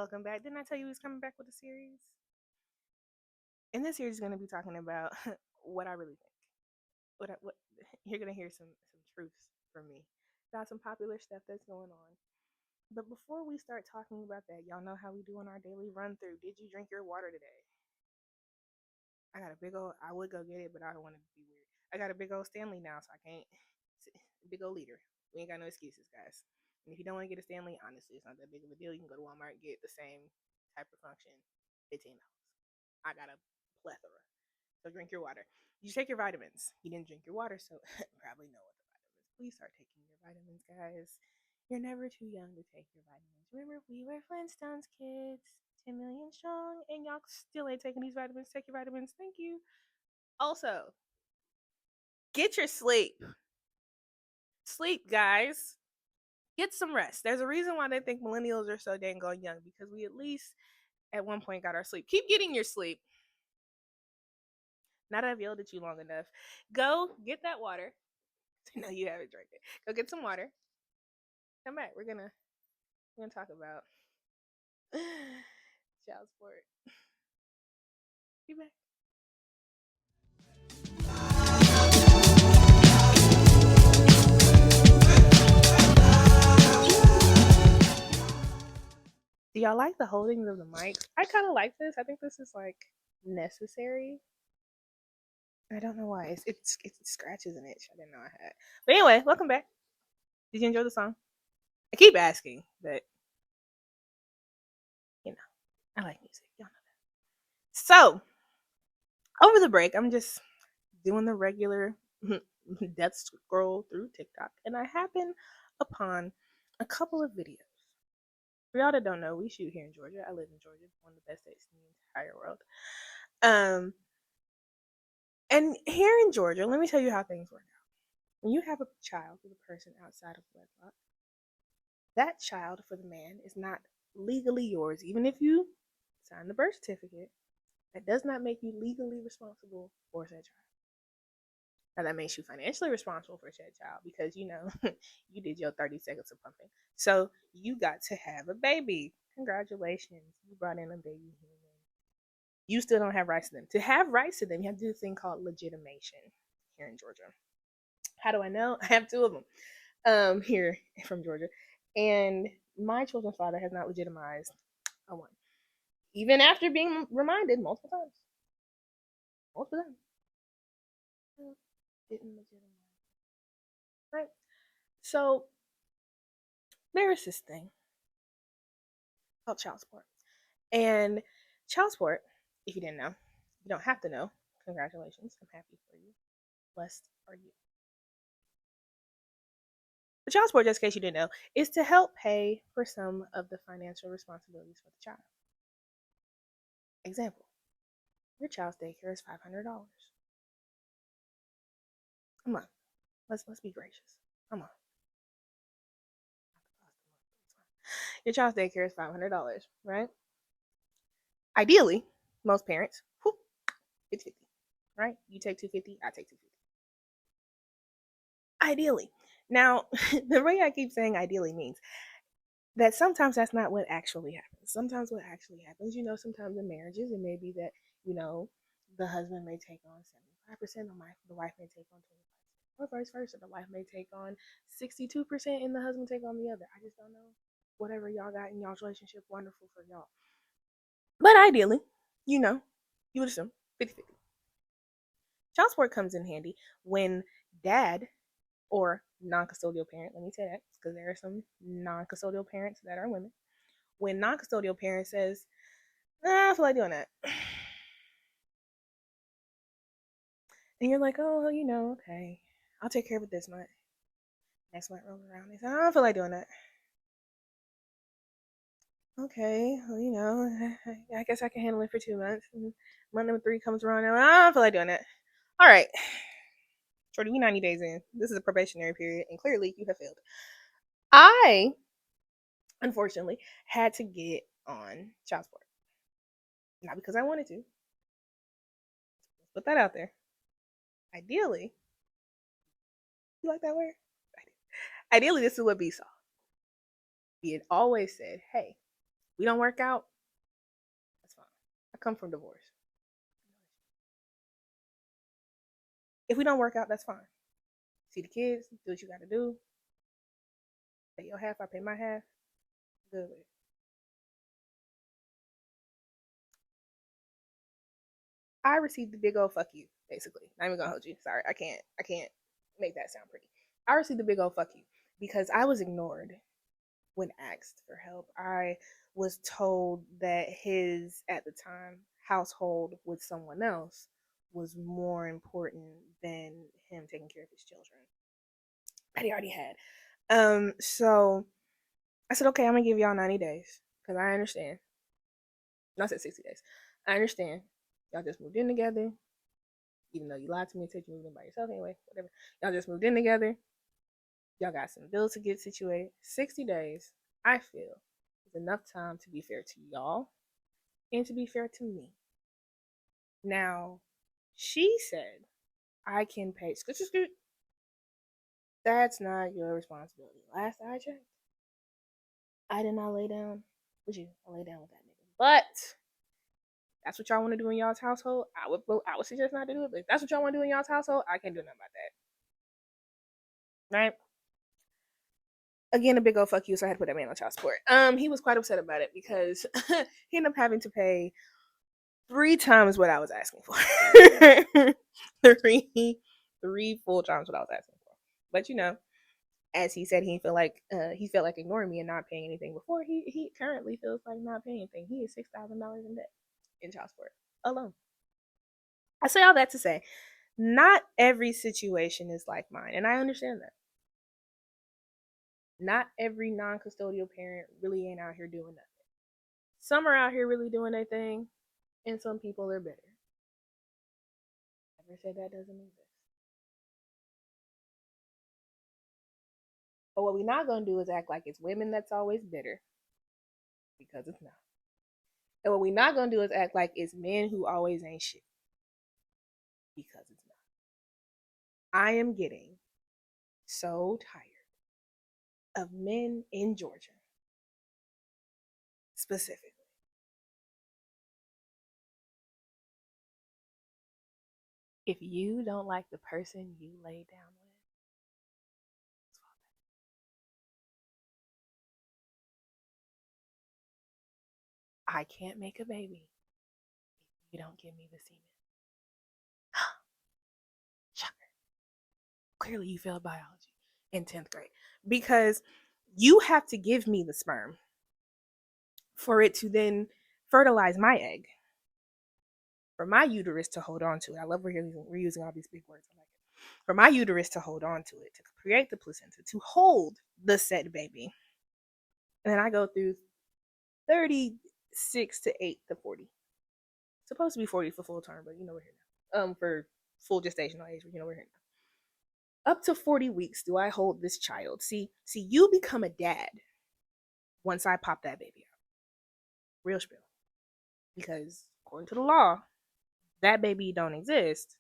welcome back. Didn't I tell you he was coming back with a series? And this series is going to be talking about what I really think. What you're going to hear some truths from me about some popular stuff that's going on. But before we start talking about that, y'all know how we do on our daily run through. Did you drink your water today? I got a big old. I would go get it, but I don't want it to be weird. I got a big old Stanley now, so I can't. Big old liter. We ain't got no excuses, guys. And if you don't want to get a Stanley, honestly, it's not that big of a deal. You can go to Walmart and get the same type of function, $15. I got a plethora. So drink your water. You take your vitamins. You didn't drink your water, so probably know what the vitamins. Please start taking your vitamins, guys. You're never too young to take your vitamins. Remember, we were Flintstones kids, 10 million strong, and y'all still ain't taking these vitamins. Take your vitamins. Thank you. Also, get your sleep. Sleep, guys. Get some rest. There's a reason why they think millennials are so dang gone young, because we at least at one point got our sleep. Keep getting your sleep. Now that I've yelled at you long enough, go get that water. No, you haven't drank it. Go get some water. Come back. We're gonna talk about child support. Be back. Do y'all like the holdings of the mics? I kind of like this. I think this is like necessary. I don't know why. It scratches an itch I didn't know I had. But anyway, welcome back. Did you enjoy the song? I keep asking, but you know, I like music. Y'all know that. So over the break, I'm just doing the regular death scroll through TikTok, and I happen upon a couple of videos. For y'all that don't know, we shoot here in Georgia. I live in Georgia, one of the best states in the entire world. And here in Georgia, let me tell you how things work out. When you have a child with a person outside of wedlock, that child for the man is not legally yours, even if you sign the birth certificate. That does not make you legally responsible for said child. Now that makes you financially responsible for said child because you did your 30 seconds of pumping. So you got to have a baby. Congratulations. You brought in a baby human. You still don't have rights to them. To have rights to them, you have to do this thing called legitimation here in Georgia. How do I know? I have two of them here from Georgia. And my children's father has not legitimized a one. Even after being reminded multiple times. Multiple times. Didn't legitimize. Right? So there is this thing called child support. And child support, if you didn't know, you don't have to know. Congratulations. I'm happy for you. Blessed are you. The child support, just in case you didn't know, is to help pay for some of the financial responsibilities for the child. Example, your child's daycare is $500. Come on. Let's be gracious. Come on. Your child's daycare is $500, right? Ideally, most parents, it's 50, right? You take 250, I take 250. Ideally. Now, the way I keep saying ideally means that sometimes that's not what actually happens. Sometimes what actually happens, sometimes in marriages, it may be that, the husband may take on 75%, the wife may take on 25%, or vice versa. The wife may take on 62% and the husband take on the other. I just don't know. Whatever y'all got in y'all's relationship, wonderful for y'all. But ideally, you would assume 50-50. Child support comes in handy when dad or non-custodial parent, let me say that, because there are some non-custodial parents that are women. When non-custodial parent says, I feel like doing that. And you're like, oh, okay, I'll take care of it this month. Next month rolls around. They say, I don't feel like doing that. Okay, well, I guess I can handle it for 2 months. And month number 3 comes around, and I don't feel like doing that. All right, Shorty, we 90 days in. This is a probationary period, and clearly you have failed. I, unfortunately, had to get on child support. Not because I wanted to. Let's put that out there. Ideally, you like that word? Ideally, this is what B saw. B had always said, hey, We don't work out, that's fine. I come from divorce. If we don't work out, that's fine. See the kids, do what you got to do. Pay your half, I pay my half. Good with it. I received the big old fuck you, basically. Not even gonna hold you. Sorry, I can't make that sound pretty. I received the big old fuck you because I was ignored when asked for help. I was told that his, at the time, household with someone else was more important than him taking care of his children that he already had. So I said, okay, I'm gonna give y'all 90 days because I understand. No, I said 60 days. I understand. Y'all just moved in together, even though you lied to me and said you moved in by yourself anyway, whatever. Y'all just moved in together. Y'all got some bills to get situated. 60 days, I feel, is enough time to be fair to y'all and to be fair to me. Now, she said, I can pay. That's not your responsibility. Last I checked, I did not lay down with you. I lay down with that nigga. But that's what y'all want to do in y'all's household. I would suggest not to do it. But if that's what y'all want to do in y'all's household, I can't do nothing about that. Right? Again, a big old fuck you, so I had to put that man on child support. He was quite upset about it because he ended up having to pay 3 times what I was asking for. three full times what I was asking for. But as he said, he felt like ignoring me and not paying anything before. He currently feels like not paying anything. He is $6,000 in debt in child support alone. I say all that to say, not every situation is like mine, and I understand that. Not every non-custodial parent really ain't out here doing nothing. Some are out here really doing their thing, and some people are bitter. Never said that doesn't exist. But what we're not going to do is act like it's women that's always bitter, because it's not. And what we're not going to do is act like it's men who always ain't shit, because it's not. I am getting so tired of men in Georgia, specifically. If you don't like the person you lay down with, I can't make a baby if you don't give me the semen. Shocker. Clearly you failed biology in 10th grade because you have to give me the sperm for it to then fertilize my egg, for my uterus to hold on to it. I love we're using all these big words. I like it. For my uterus to hold on to it, to create the placenta, to hold the said baby. And then I go through 36 to 8 to 40. It's supposed to be 40 for full term, but we're here now. For full gestational age, but we're here now. Up to 40 weeks do I hold this child. See, you become a dad once I pop that baby out. Real spill. Because according to the law, that baby don't exist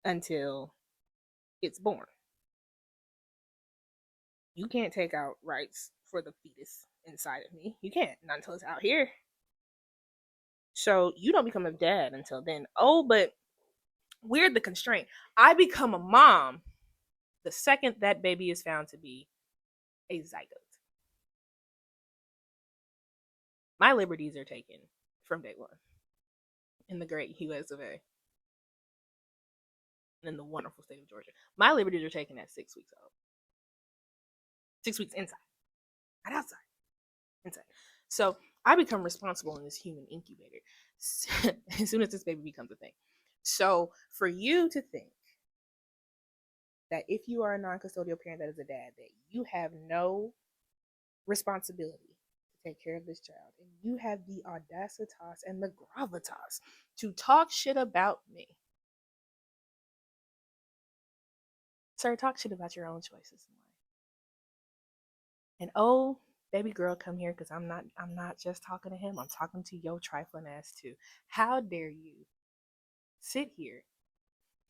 until it's born. You can't take out rights for the fetus inside of me. You can't, not until it's out here. So you don't become a dad until then. Oh, but we're the constraint. I become a mom the second that baby is found to be a zygote. My liberties are taken from day one in the great US of A. In the wonderful state of Georgia. My liberties are taken at 6 weeks old. 6 weeks inside, not outside, inside. So I become responsible in this human incubator as soon as this baby becomes a thing. So for you to think that if you are a non-custodial parent that is a dad, that you have no responsibility to take care of this child, and you have the audacitas and the gravitas to talk shit about me. Sir, talk shit about your own choices in life. And oh, baby girl, come here, because I'm not just talking to him. I'm talking to your trifling ass too. How dare you sit here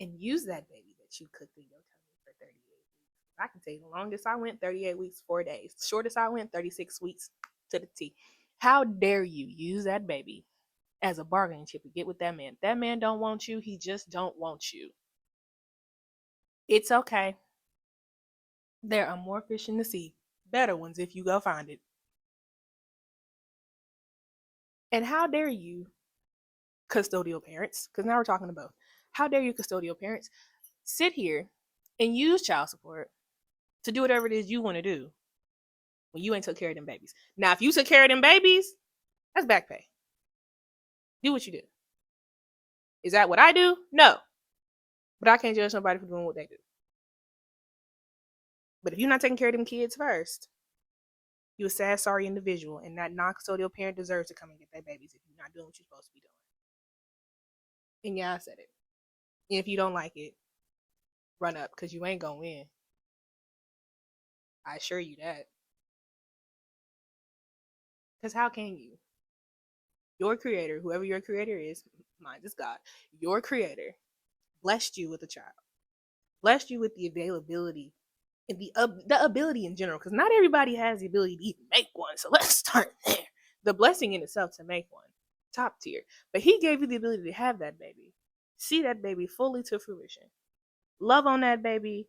and use that baby that you cooked in your tummy for 38 weeks? I can tell you the longest I went, 38 weeks, 4 days. The shortest I went, 36 weeks to the T. How dare you use that baby as a bargaining chip to get with that man? That man don't want you. He just don't want you. It's okay. There are more fish in the sea. Better ones if you go find it. And how dare you, custodial parents, because now we're talking about how dare you, custodial parents, sit here and use child support to do whatever it is you want to do when you ain't took care of them babies. Now, if you took care of them babies, that's back pay. Do what you do. Is that what I do? No. But I can't judge somebody for doing what they do. But if you're not taking care of them kids first, you're a sad, sorry individual, and that non-custodial parent deserves to come and get their babies if you're not doing what you're supposed to be doing. And yeah, I said it. And if you don't like it, run up, because you ain't gonna win. I assure you that. Because how can you? Your creator, whoever your creator is, mine is God, your creator blessed you with a child, blessed you with the availability and the ability in general, because not everybody has the ability to even make one. So let's start there. The blessing in itself to make one, top tier. But he gave you the ability to have that baby, see that baby fully to fruition, love on that baby,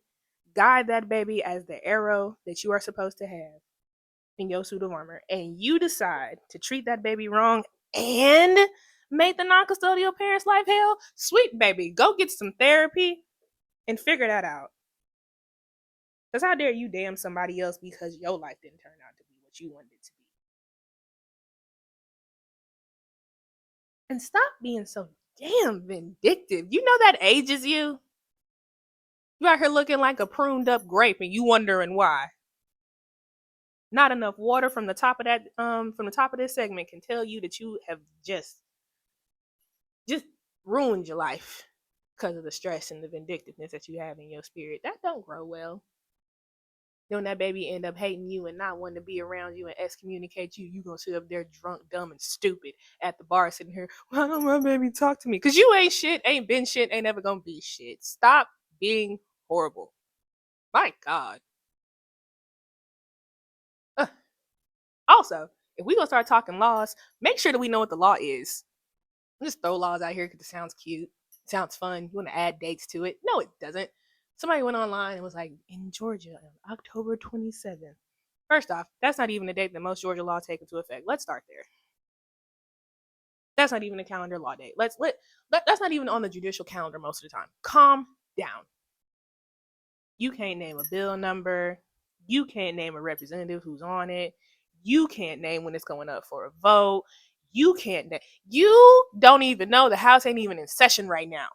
guide that baby as the arrow that you are supposed to have in your suit of armor, and you decide to treat that baby wrong and make the non-custodial parents' life hell. Sweet baby, go get some therapy and figure that out. Because how dare you damn somebody else because your life didn't turn out to be what you wanted it to be. And stop being so damn vindictive. You know that ages you. You out here looking like a pruned up grape and you wondering why. Not enough water from the top of that from the top of this segment can tell you that you have just ruined your life because of the stress and the vindictiveness that you have in your spirit. That don't grow well. Then that baby end up hating you and not wanting to be around you and excommunicate you. You gonna sit up there drunk, dumb, and stupid at the bar sitting here, why don't my baby talk to me? Because you ain't shit, ain't been shit, ain't never gonna be shit. Stop being horrible. My God. Ugh. Also, if we gonna start talking laws, make sure that we know what the law is. Just throw laws out here because it sounds cute. It sounds fun. You want to add dates to it. No, it doesn't. Somebody went online and was like, in Georgia on October 27th. First off, that's not even the date that most Georgia laws take into effect. Let's start there. That's not even a calendar law date. That's not even on the judicial calendar most of the time. Calm down. You can't name a bill number. You can't name a representative who's on it. You can't name when it's going up for a vote. You don't even know the House ain't even in session right now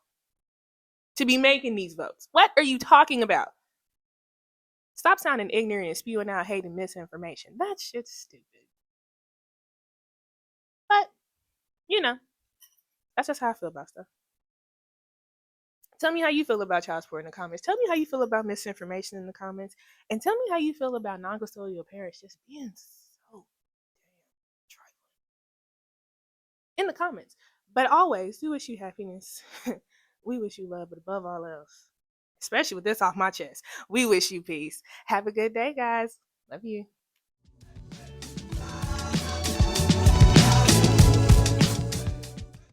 to be making these votes. What are you talking about? Stop sounding ignorant and spewing out hate and misinformation. That shit's stupid. But, that's just how I feel about stuff. Tell me how you feel about child support in the comments. Tell me how you feel about misinformation in the comments. And tell me how you feel about non-custodial parents just being so damn trifling in the comments. But always, we wish you happiness. We wish you love, but above all else, especially with this off my chest, we wish you peace. Have a good day, guys. Love you.